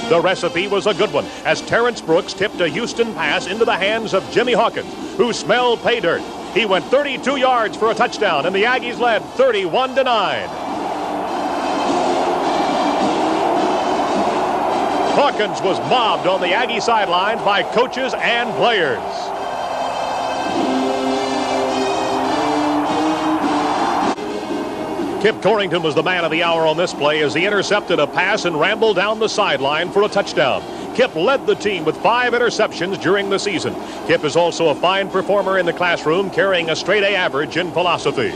The recipe was a good one, as Terrence Brooks tipped a Houston pass into the hands of Jimmy Hawkins, who smelled pay dirt. He went 32 yards for a touchdown, and the Aggies led 31-9. Hawkins was mobbed on the Aggie sidelines by coaches and players. Kip Corrington was the man of the hour on this play as he intercepted a pass and rambled down the sideline for a touchdown. Kip led the team with 5 interceptions during the season. Kip is also a fine performer in the classroom, carrying a straight A average in philosophy.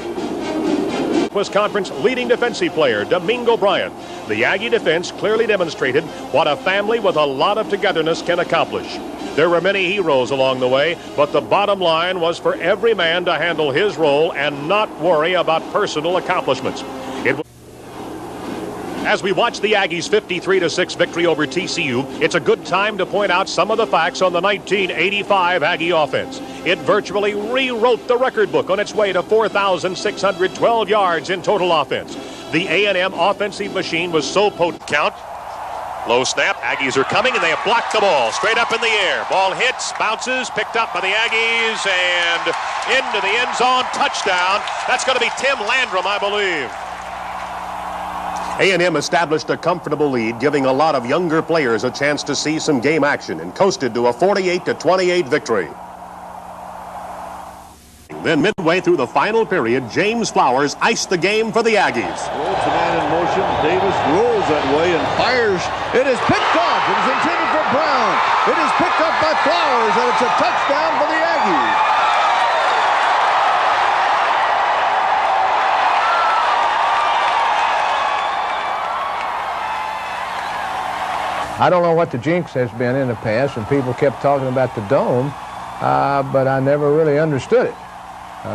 Was conference leading defensive player Domingo Bryant. The Aggie defense clearly demonstrated what a family with a lot of togetherness can accomplish. There were many heroes along the way, but the bottom line was for every man to handle his role and not worry about personal accomplishments. As we watch the Aggies' 53-6 victory over TCU, it's a good time to point out some of the facts on the 1985 Aggie offense. It virtually rewrote the record book on its way to 4,612 yards in total offense. The A&M offensive machine was so potent. Count. Low snap. Aggies are coming, and they have blocked the ball straight up in the air. Ball hits, bounces, picked up by the Aggies, and into the end zone. Touchdown. That's going to be Tim Landrum, I believe. A&M established a comfortable lead, giving a lot of younger players a chance to see some game action, and coasted to a 48-28 victory. Then midway through the final period, James Flowers iced the game for the Aggies. Rolls the man in motion. Davis rolls that way and fires. It is picked off. It is intended for Brown. It is picked up by Flowers, and it's a touchdown for the Aggies. I don't know what the jinx has been in the past, and people kept talking about the Dome, but I never really understood it.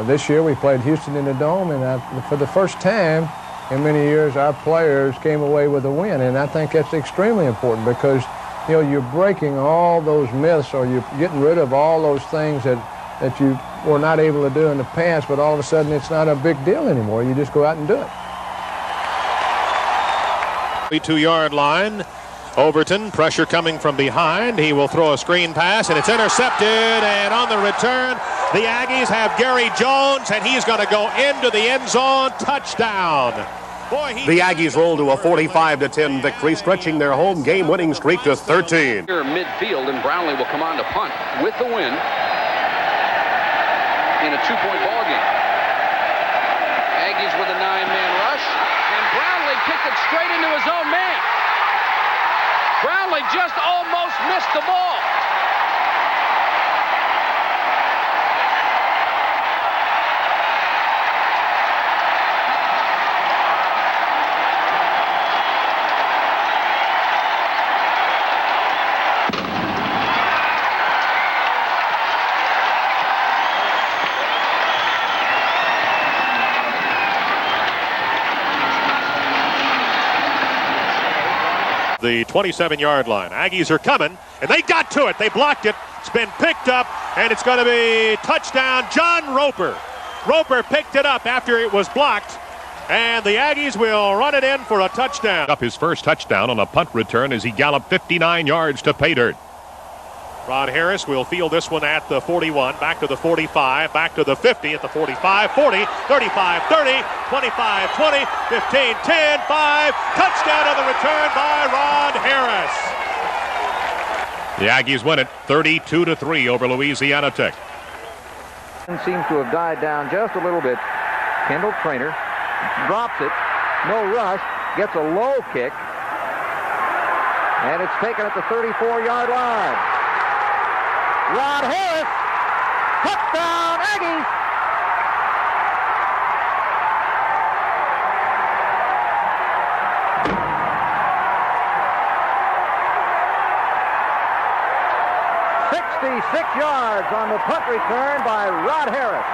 This year we played Houston in the Dome, and for the first time in many years our players came away with a win, and I think that's extremely important because, you know, you're breaking all those myths, or you're getting rid of all those things that you were not able to do in the past, but all of a sudden it's not a big deal anymore. You just go out and do it. 32-yard line. Overton, pressure coming from behind. He will throw a screen pass, and it's intercepted. And on the return, the Aggies have Gary Jones, and he's going to go into the end zone. Touchdown. The Aggies roll to a 45-10 victory, stretching their home game winning streak to 13. Here midfield, and Brownlee will come on to punt with the win in a 2-point ball game. Aggies with a 9-man rush, and Brownlee kicked it straight into his own man. Brownlee just almost missed the ball. The 27-yard line. Aggies are coming, and they got to it. They blocked it. It's been picked up, and it's going to be touchdown. John Roper. Roper picked it up after it was blocked, and the Aggies will run it in for a touchdown. Up his first touchdown on a punt return as he galloped 59 yards to pay dirt. Rod Harris will field this one at the 41, back to the 45, back to the 50, at the 45, 40, 35, 30, 25, 20, 15, 10, 5. Touchdown on the return by Rod Harris. The Aggies win it 32-3 over Louisiana Tech. Seems to have died down just a little bit. Kendall Traynor drops it, no rush, gets a low kick, and it's taken at the 34-yard line. Rod Harris, touchdown Aggies! .66 yards on the punt return by Rod Harris.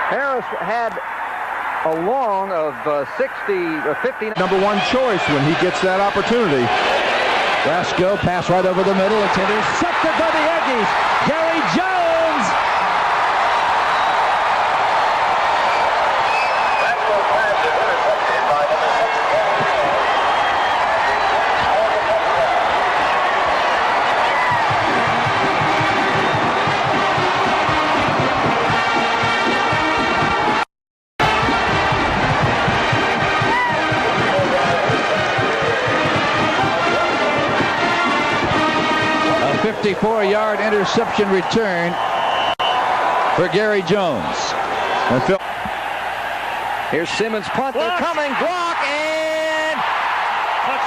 Harris had a long of 50. Number one choice when he gets that opportunity. Brasco pass right over the middle. It's intercepted by the Aggies. Gary Jones. A 54-yard interception return for Gary Jones. Here's Simmons' punt. They're coming. Block and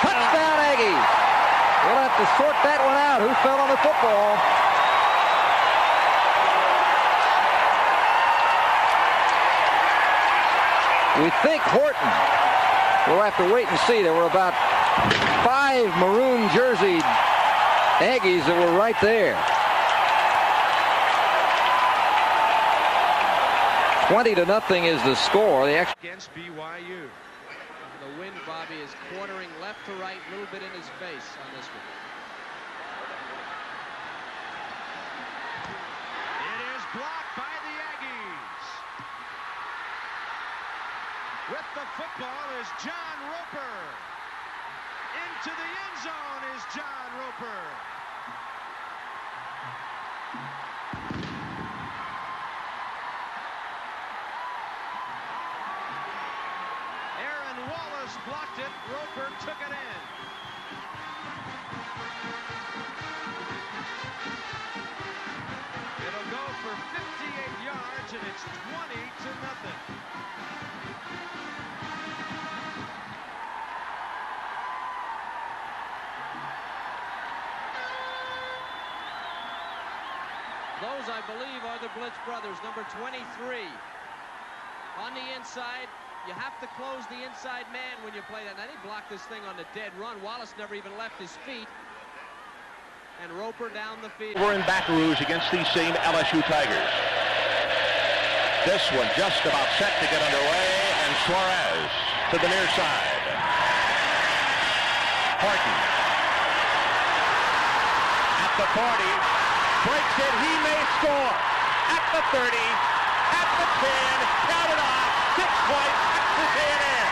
touchdown Aggies. We'll have to sort that one out. Who fell on the football? We think Horton. We'll have to wait and see. There were about 5 maroon jerseyed Aggies that were right there. 20-0 is the score. Against BYU. The wind, Bobby, is quartering left to right, a little bit in his face on this one. It is blocked by the Aggies. With the football is John Roper. Into the end zone is John Roper. Wallace blocked it. Roper took it in. It'll go for 58 yards, and it's 20-0. Those, I believe, are the Blitz brothers, number 23. On the inside. You have to close the inside man when you play that. Now, he blocked this thing on the dead run. Wallace never even left his feet. And Roper down the field. We're in Baton Rouge against these same LSU Tigers. This one just about set to get underway, and Suarez to the near side. Horton at the 40, breaks it, he may score. At the 30, at the 10, counted off, 6 points, Texas A&M.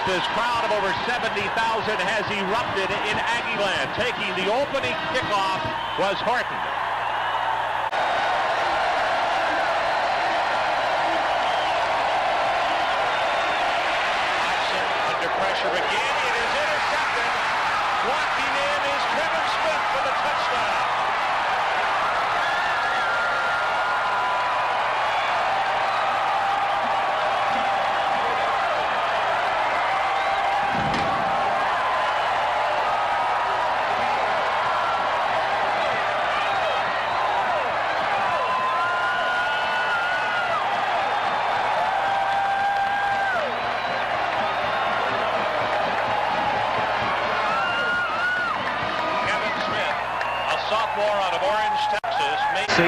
This crowd of over 70,000 has erupted in Aggie land. Taking the opening kickoff was Horton. Hudson under pressure again. It is intercepted. Walking in is Kevin Smith for the touchdown.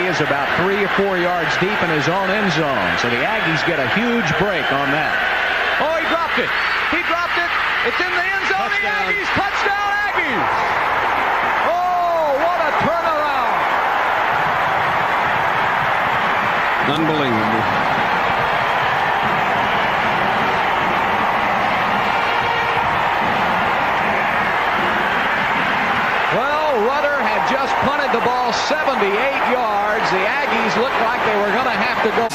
Is about 3 or 4 yards deep in his own end zone. So the Aggies get a huge break on that. Oh, he dropped it. He dropped it. It's in the end zone. Touchdown. The Aggies. Touchdown, Aggies. Oh, what a turnaround. Unbelievable. Well, Rudder had just punted the ball 78 yards. The Aggies looked like they were going to have to go.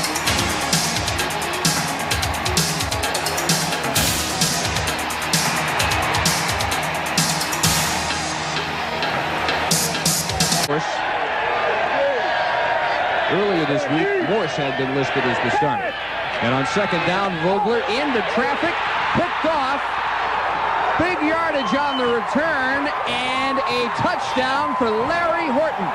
Earlier this week, Morse had been listed as the starter. And on second down, Vogler into traffic, picked off. Big yardage on the return, and a touchdown for Larry Horton.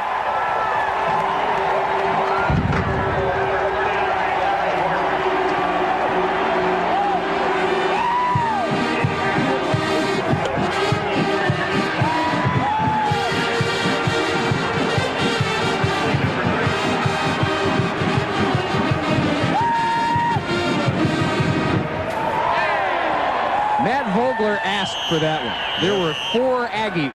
Vogler asked for that one. There were 4 Aggie